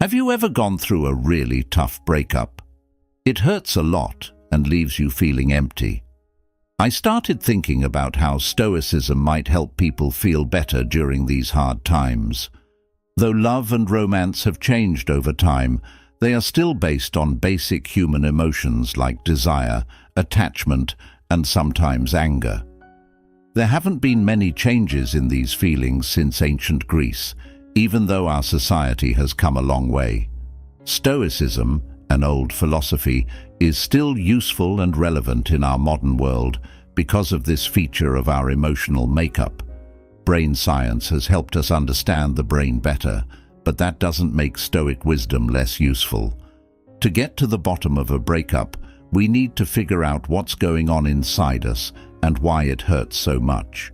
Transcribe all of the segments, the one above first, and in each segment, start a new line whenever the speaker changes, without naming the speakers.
Have you ever gone through a really tough breakup? It hurts a lot and leaves you feeling empty. I started thinking about how Stoicism might help people feel better during these hard times. Though love and romance have changed over time, they are still based on basic human emotions like desire, attachment, and sometimes anger. There haven't been many changes in these feelings since ancient Greece, even though our society has come a long way. Stoicism, an old philosophy, is still useful and relevant in our modern world because of this feature of our emotional makeup. Brain science has helped us understand the brain better, but that doesn't make Stoic wisdom less useful. To get to the bottom of a breakup, we need to figure out what's going on inside us and why it hurts so much.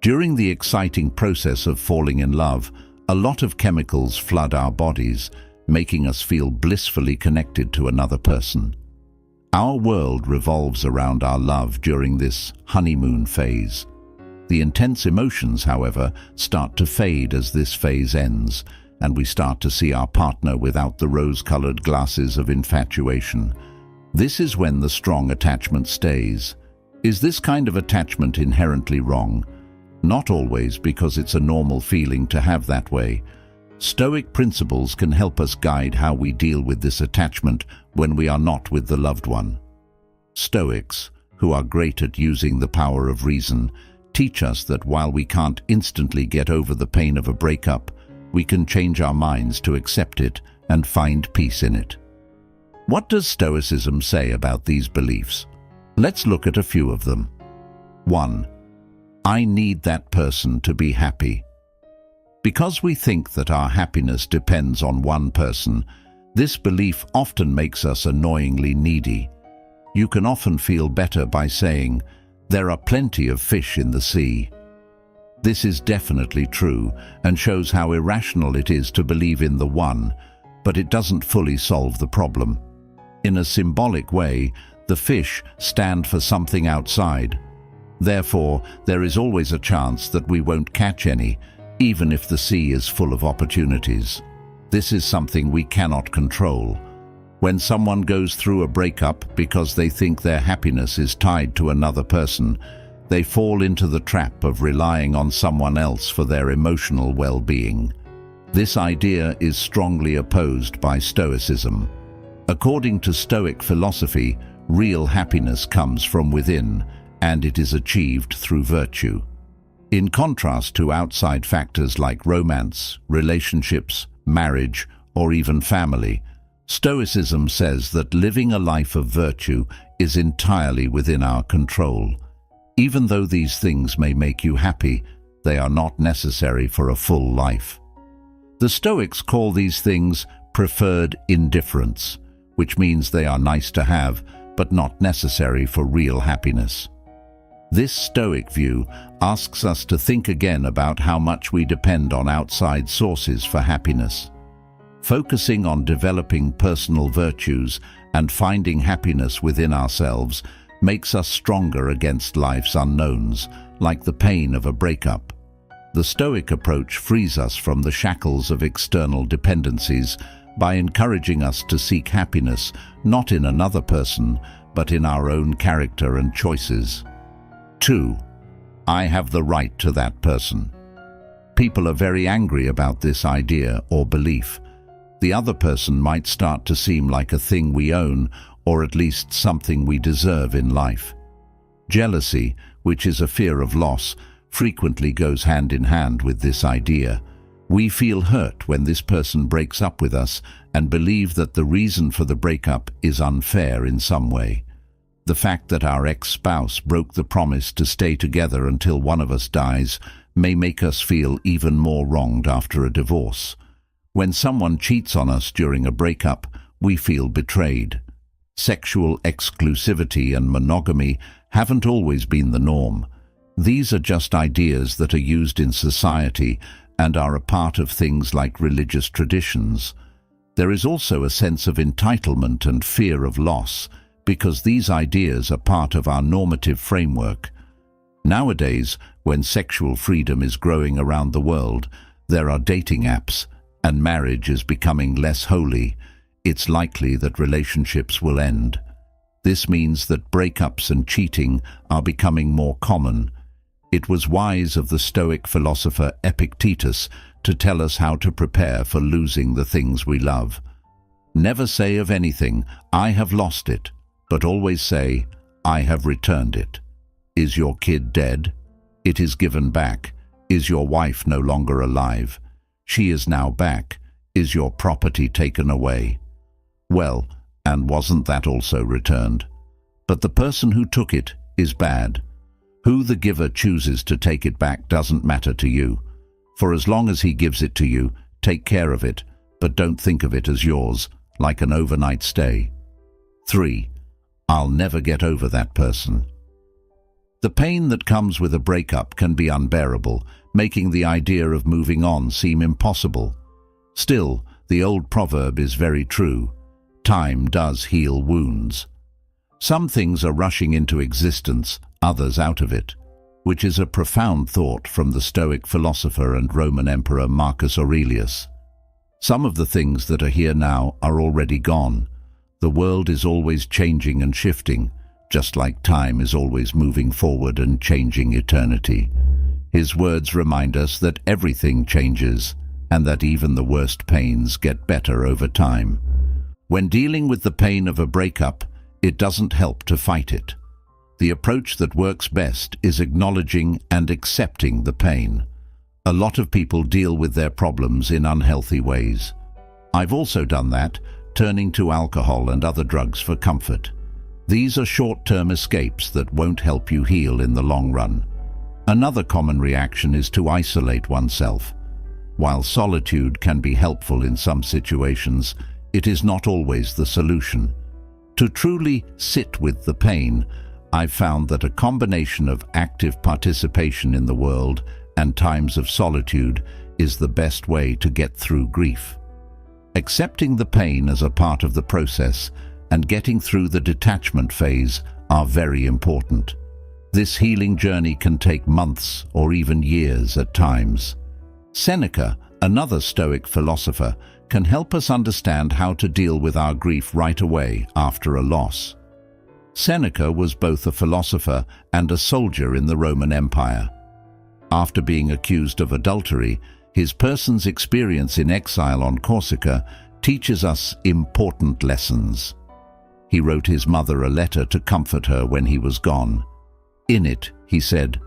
During the exciting process of falling in love, a lot of chemicals flood our bodies, making us feel blissfully connected to another person. Our world revolves around our love during this honeymoon phase. The intense emotions, however, start to fade as this phase ends, and we start to see our partner without the rose-colored glasses of infatuation. This is when the strong attachment stays. Is this kind of attachment inherently wrong? Not always, because it's a normal feeling to have that way. Stoic principles can help us guide how we deal with this attachment when we are not with the loved one. Stoics, who are great at using the power of reason, teach us that while we can't instantly get over the pain of a breakup, we can change our minds to accept it and find peace in it. What does Stoicism say about these beliefs? Let's look at a few of them. 1. I need that person to be happy. Because we think that our happiness depends on one person, this belief often makes us annoyingly needy. You can often feel better by saying, "There are plenty of fish in the sea." This is definitely true and shows how irrational it is to believe in the one, but it doesn't fully solve the problem. In a symbolic way, the fish stand for something outside. Therefore, there is always a chance that we won't catch any, even if the sea is full of opportunities. This is something we cannot control. When someone goes through a breakup because they think their happiness is tied to another person, they fall into the trap of relying on someone else for their emotional well-being. This idea is strongly opposed by Stoicism. According to Stoic philosophy, real happiness comes from within, and it is achieved through virtue. In contrast to outside factors like romance, relationships, marriage, or even family, Stoicism says that living a life of virtue is entirely within our control. Even though these things may make you happy, they are not necessary for a full life. The Stoics call these things preferred indifference, which means they are nice to have, but not necessary for real happiness. This Stoic view asks us to think again about how much we depend on outside sources for happiness. Focusing on developing personal virtues and finding happiness within ourselves makes us stronger against life's unknowns, like the pain of a breakup. The Stoic approach frees us from the shackles of external dependencies by encouraging us to seek happiness not in another person, but in our own character and choices. 2. I have the right to that person. People are very angry about this idea or belief. The other person might start to seem like a thing we own, or at least something we deserve in life. Jealousy, which is a fear of loss, frequently goes hand in hand with this idea. We feel hurt when this person breaks up with us and believe that the reason for the breakup is unfair in some way. The fact that our ex-spouse broke the promise to stay together until one of us dies may make us feel even more wronged after a divorce. When someone cheats on us during a breakup, we feel betrayed. Sexual exclusivity and monogamy haven't always been the norm. These are just ideas that are used in society and are a part of things like religious traditions. There is also a sense of entitlement and fear of loss, because these ideas are part of our normative framework. Nowadays, when sexual freedom is growing around the world, there are dating apps, and marriage is becoming less holy, it's likely that relationships will end. This means that breakups and cheating are becoming more common. It was wise of the Stoic philosopher Epictetus to tell us how to prepare for losing the things we love. Never say of anything, "I have lost it," but always say, "I have returned it." Is your kid dead? It is given back. Is your wife no longer alive? She is now back. Is your property taken away? Well, and wasn't that also returned? But the person who took it is bad. Who the giver chooses to take it back doesn't matter to you. For as long as he gives it to you, take care of it, but don't think of it as yours, like an overnight stay. 3. I'll never get over that person. The pain that comes with a breakup can be unbearable, making the idea of moving on seem impossible. Still, the old proverb is very true. Time does heal wounds. Some things are rushing into existence, others out of it, which is a profound thought from the Stoic philosopher and Roman Emperor Marcus Aurelius. Some of the things that are here now are already gone. The world is always changing and shifting, just like time is always moving forward and changing eternity. His words remind us that everything changes, and that even the worst pains get better over time. When dealing with the pain of a breakup, it doesn't help to fight it. The approach that works best is acknowledging and accepting the pain. A lot of people deal with their problems in unhealthy ways. I've also done that, turning to alcohol and other drugs for comfort. These are short-term escapes that won't help you heal in the long run. Another common reaction is to isolate oneself. While solitude can be helpful in some situations, it is not always the solution. To truly sit with the pain, I've found that a combination of active participation in the world and times of solitude is the best way to get through grief. Accepting the pain as a part of the process and getting through the detachment phase are very important. This healing journey can take months or even years at times. Seneca, another Stoic philosopher, can help us understand how to deal with our grief right away after a loss. Seneca was both a philosopher and a soldier in the Roman Empire. After being accused of adultery, his person's experience in exile on Corsica teaches us important lessons. He wrote his mother a letter to comfort her when he was gone. In it, he said,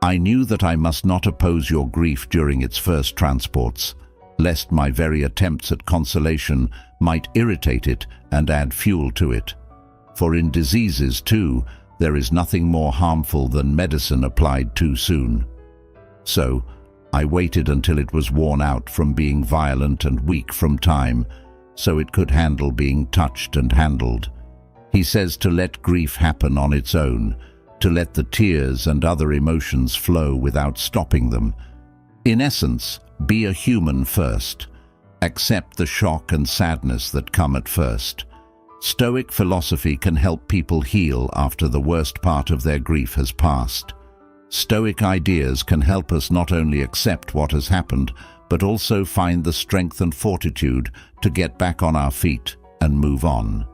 "I knew that I must not oppose your grief during its first transports, lest my very attempts at consolation might irritate it and add fuel to it. For in diseases, too, there is nothing more harmful than medicine applied too soon. So, I waited until it was worn out from being violent and weak from time, so it could handle being touched and handled." He says to let grief happen on its own, to let the tears and other emotions flow without stopping them. In essence, be a human first. Accept the shock and sadness that come at first. Stoic philosophy can help people heal after the worst part of their grief has passed. Stoic ideas can help us not only accept what has happened, but also find the strength and fortitude to get back on our feet and move on.